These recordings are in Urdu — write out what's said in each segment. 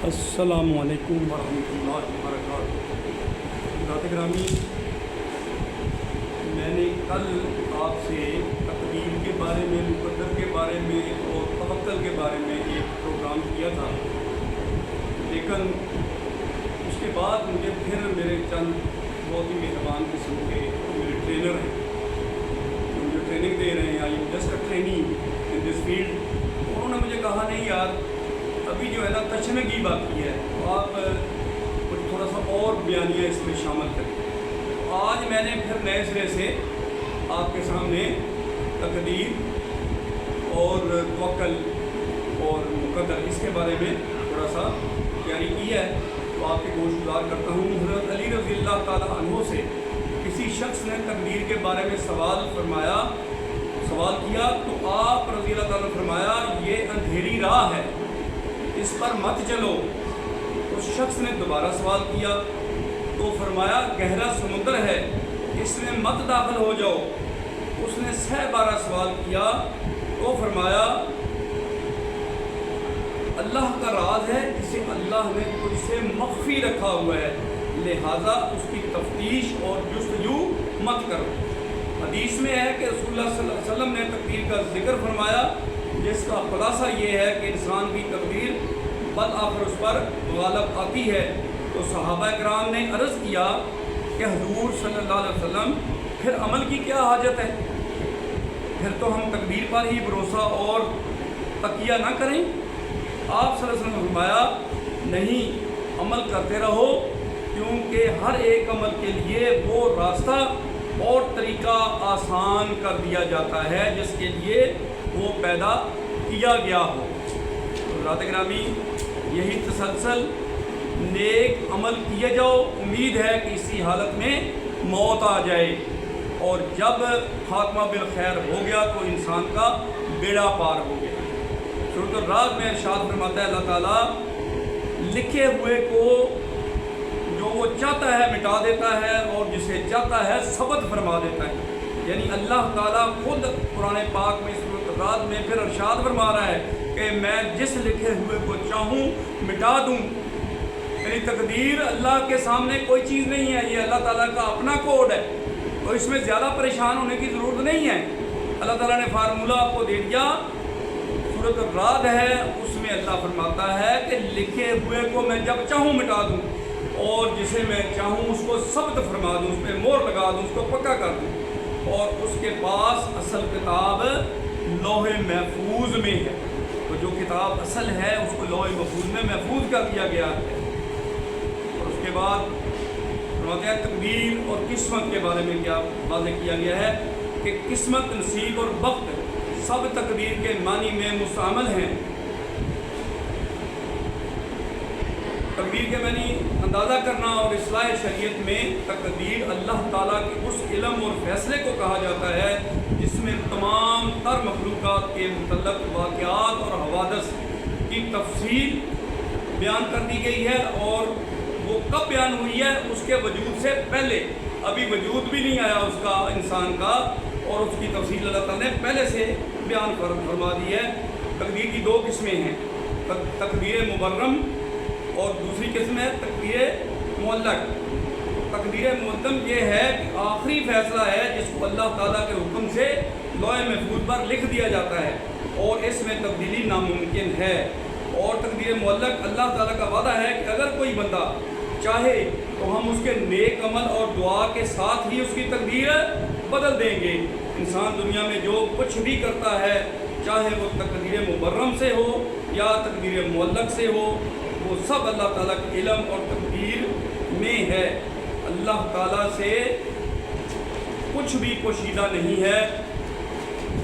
السلام علیکم ورحمۃ اللہ وبرکاتہ۔ حضرات گرامی، میں نے کل آپ سے تقدیر کے بارے میں، مقدر کے بارے میں اور توکل کے بارے میں ایک پروگرام کیا تھا، لیکن اس کے بعد مجھے پھر میرے چند بہت ہی مہربان قسم کے میرے ٹرینر ہیں جو مجھے ٹریننگ دے رہے ہیں، I am just a training in this field, انہوں نے مجھے کہا نہیں یار ابھی جو ہے نا تشنگی باقی ہے، تو آپ کچھ تھوڑا سا اور بیانیہ اس میں شامل کریں۔ آج میں نے پھر نئے سرے سے آپ کے سامنے تقدیر اور توکل اور مقدر اس کے بارے میں تھوڑا سا بیانی کی ہے، تو آپ کے گوش گزار کرتا ہوں۔ حضرت علی رضی اللہ تعالیٰ عنہ سے کسی شخص نے تقدیر کے بارے میں سوال کیا تو آپ رضی اللہ تعالیٰ نے فرمایا یہ اندھیری راہ ہے، اس پر مت چلو۔ اس شخص نے دوبارہ سوال کیا تو فرمایا گہرا سمندر ہے، اس میں مت داخل ہو جاؤ۔ اس نے 12 سوال کیا تو فرمایا اللہ کا راز ہے جسے اللہ نے تجھ سے مخفی رکھا ہوا ہے، لہٰذا اس کی تفتیش اور جستجو مت کرو۔ حدیث میں ہے کہ رسول اللہ صلی اللہ علیہ وسلم نے تقدیر کا ذکر فرمایا، جس کا خلاصہ یہ ہے کہ انسان کی تقدیر بالآخر اس پر غالب آتی ہے۔ تو صحابہ کرام نے عرض کیا کہ حضور صلی اللہ علیہ وسلم پھر عمل کی کیا حاجت ہے، پھر تو ہم تقدیر پر ہی بھروسہ اور تکیہ نہ کریں؟ آپ صلی اللہ علیہ وسلم نے فرمایا نہیں، عمل کرتے رہو، کیونکہ ہر ایک عمل کے لیے وہ راستہ اور طریقہ آسان کر دیا جاتا ہے جس کے لیے وہ پیدا کیا گیا ہو۔ حضرات گرامی، یہی تسلسل نیک عمل کیے جاؤ، امید ہے کہ اسی حالت میں موت آ جائے، اور جب خاتمہ بالخیر ہو گیا تو انسان کا بیڑا پار ہو گیا۔ سورۃ الرعد میں ارشاد فرماتا ہے اللہ تعالیٰ لکھے ہوئے کو جو وہ چاہتا ہے مٹا دیتا ہے اور جسے چاہتا ہے ثبت فرما دیتا ہے۔ یعنی اللہ تعالیٰ خود قرآن پاک میں سورۃ الرعد میں پھر ارشاد فرما رہا ہے کہ میں جس لکھے ہوئے کو چاہوں مٹا دوں۔ یعنی تقدیر اللہ کے سامنے کوئی چیز نہیں ہے، یہ اللہ تعالیٰ کا اپنا کوڈ ہے، تو اس میں زیادہ پریشان ہونے کی ضرورت نہیں ہے۔ اللہ تعالیٰ نے فارمولہ آپ کو دے دیا، سورۃ الرعد ہے، اس میں اللہ فرماتا ہے کہ لکھے ہوئے کو میں جب چاہوں مٹا دوں، اور جسے میں چاہوں اس کو ثبت فرما دوں، اس پہ مہر لگا دوں، اس کو پکا کر دوں، اور اس کے پاس اصل کتاب لوح محفوظ میں ہے۔ تو جو کتاب اصل ہے اس کو لوح محفوظ میں محفوظ کر دیا گیا ہے۔ اور اس کے بعد فرماتے ہیں تقدیر اور قسمت کے بارے میں کیا واضح کیا گیا ہے کہ قسمت، نصیب اور بخت سب تقدیر کے معنی میں مستعمل ہیں۔ تقدیر کے معنی اندازہ کرنا، اور اصلاح شریعت میں تقدیر اللہ تعالیٰ کے اس علم اور فیصلے کو کہا جاتا ہے جس میں تمام تر مخلوقات کے متعلق واقعات اور حوادث کی تفصیل بیان کر دی گئی ہے، اور وہ کب بیان ہوئی ہے؟ اس کے وجود سے پہلے، ابھی وجود بھی نہیں آیا اس کا، انسان کا، اور اس کی تفصیل اللہ تعالیٰ نے پہلے سے بیان فرما دی ہے۔ تقدیر کی 2 قسمیں ہیں، تقدیر مبرم اور دوسری قسم ہے تقدیر معلق۔ تقدیر معلم یہ ہے کہ آخری فیصلہ ہے جس کو اللہ تعالیٰ کے حکم سے لوح محفوظ پر لکھ دیا جاتا ہے، اور اس میں تبدیلی ناممکن ہے۔ اور تقدیر معلق اللہ تعالیٰ کا وعدہ ہے کہ اگر کوئی بندہ چاہے تو ہم اس کے نیک عمل اور دعا کے ساتھ ہی اس کی تقدیر بدل دیں گے۔ انسان دنیا میں جو کچھ بھی کرتا ہے، چاہے وہ تقدیر مبرم سے ہو یا تقدیر معلق سے ہو، وہ سب اللہ تعالیٰ کے علم اور تقدیر میں ہے۔ اللہ تعالیٰ سے کچھ بھی پوشیدہ نہیں ہے،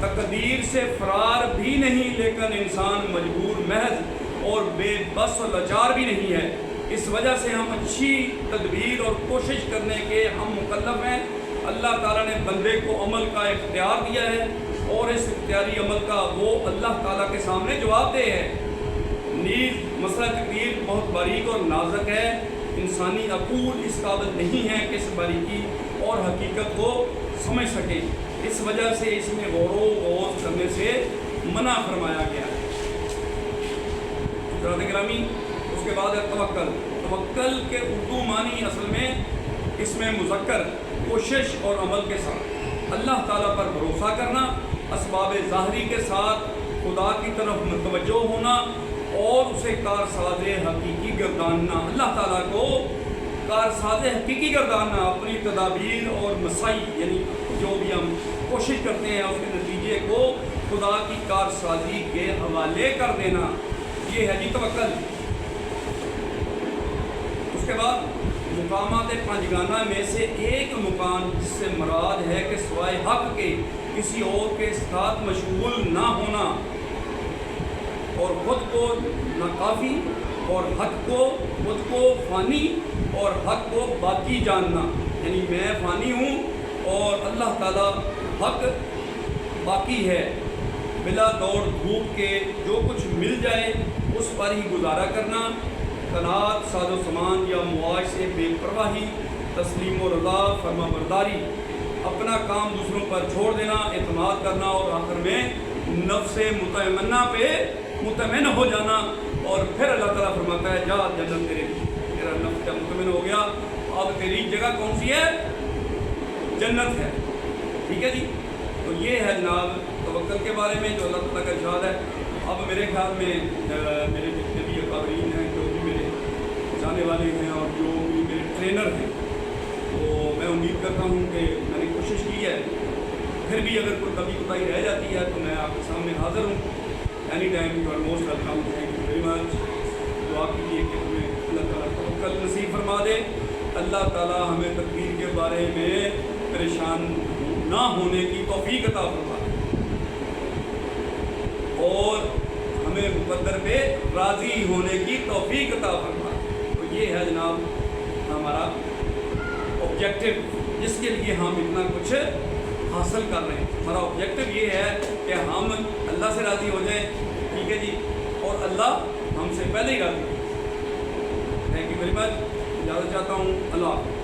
تقدیر سے فرار بھی نہیں، لیکن انسان مجبور، محض اور بے بس و لاچار بھی نہیں ہے۔ اس وجہ سے ہم اچھی تدبیر اور کوشش کرنے کے ہم مکلف ہیں۔ اللہ تعالیٰ نے بندے کو عمل کا اختیار دیا ہے، اور اس اختیاری عمل کا وہ اللہ تعالیٰ کے سامنے جواب دہ ہے۔ نیز مسئلہ تقدیر بہت باریک اور نازک ہے، انسانی عقول اس قابل نہیں ہے کہ اس باریکی اور حقیقت کو سمجھ سکے، اس وجہ سے اس میں غور و غوض کرنے سے منع فرمایا گیا ہے۔ حضرات گرامی، اس اس کے بعد ہے توکل. توکل کے اردو معنی اصل میں اس میں مذکر کوشش اور عمل کے ساتھ اللہ تعالیٰ پر بھروسہ کرنا، اسباب ظاہری کے ساتھ خدا کی طرف متوجہ ہونا اور اسے کارساز حقیقی گرداننا، اللہ تعالیٰ کو کارساز حقیقی گرداننا، اپنی تدابیر اور مسائی یعنی جو بھی ہم کوشش کرتے ہیں اس کے نتیجے کو خدا کی کارسازی کے حوالے کر دینا، یہ ہے جی توکل. اس کے بعد مقامات پنجگانہ میں سے ایک مقام جس سے مراد ہے کہ سوائے حق کے کسی اور کے ساتھ مشغول نہ ہونا اور خود کو ناکافی اور حق کو خود کو فانی اور حق کو باقی جاننا، یعنی میں فانی ہوں اور اللہ تعالیٰ حق باقی ہے، بلا دوڑ دھوپ کے جو کچھ مل جائے اس پر ہی گزارا کرنا، قناعت، ساز و سامان یا معاش سے بے پرواہی، تسلیم و رضا، فرما برداری، اپنا کام دوسروں پر چھوڑ دینا، اعتماد کرنا اور آخر میں نفس مطمئنہ پہ مطمئن ہو جانا. اور پھر اللہ تعالیٰ فرماتا ہے جا جنت تیرا نفس جب مطمئن ہو گیا اب تیری جگہ کون سی ہے؟ جنت ہے. ٹھیک ہے جی. تو یہ ہے جناب توکل کے بارے میں جو اللہ تعالیٰ کا ارشاد ہے. اب میرے خیال میں میرے جتنے بھی اکابرین ہیں، جو بھی میرے جانے والے ہیں اور جو بھی میرے ٹرینر ہیں، تو میں امید کرتا ہوں کہ میں نے کوشش کی ہے. پھر بھی اگر کوئی کمی کوتاہی رہ جاتی ہے تو میں آپ کے سامنے حاضر ہوں. Any time you are most welcome. Thank you very much. دعا کیجیے کہ ہمیں اللہ تعالیٰ توکل نصیب فرما دے. اللہ تعالیٰ ہمیں تقدیر کے بارے میں پریشان نہ ہونے کی توفیق عطا فرما دے اور ہمیں مقدر پہ راضی ہونے کی توفیق عطا فرما دے. تو یہ ہے جناب ہمارا آبجیکٹو جس کے لیے ہم اتنا کچھ حاصل کر رہے ہیں. ہمارا آبجیکٹو یہ ہے کہ ہم اللہ سے راضی ہو جائیں. ٹھیک ہے جی. اور اللہ ہم سے پہلے ہی راضی ہو. Thank you very much. اجازت چاہتا ہوں. اللہ حافظ.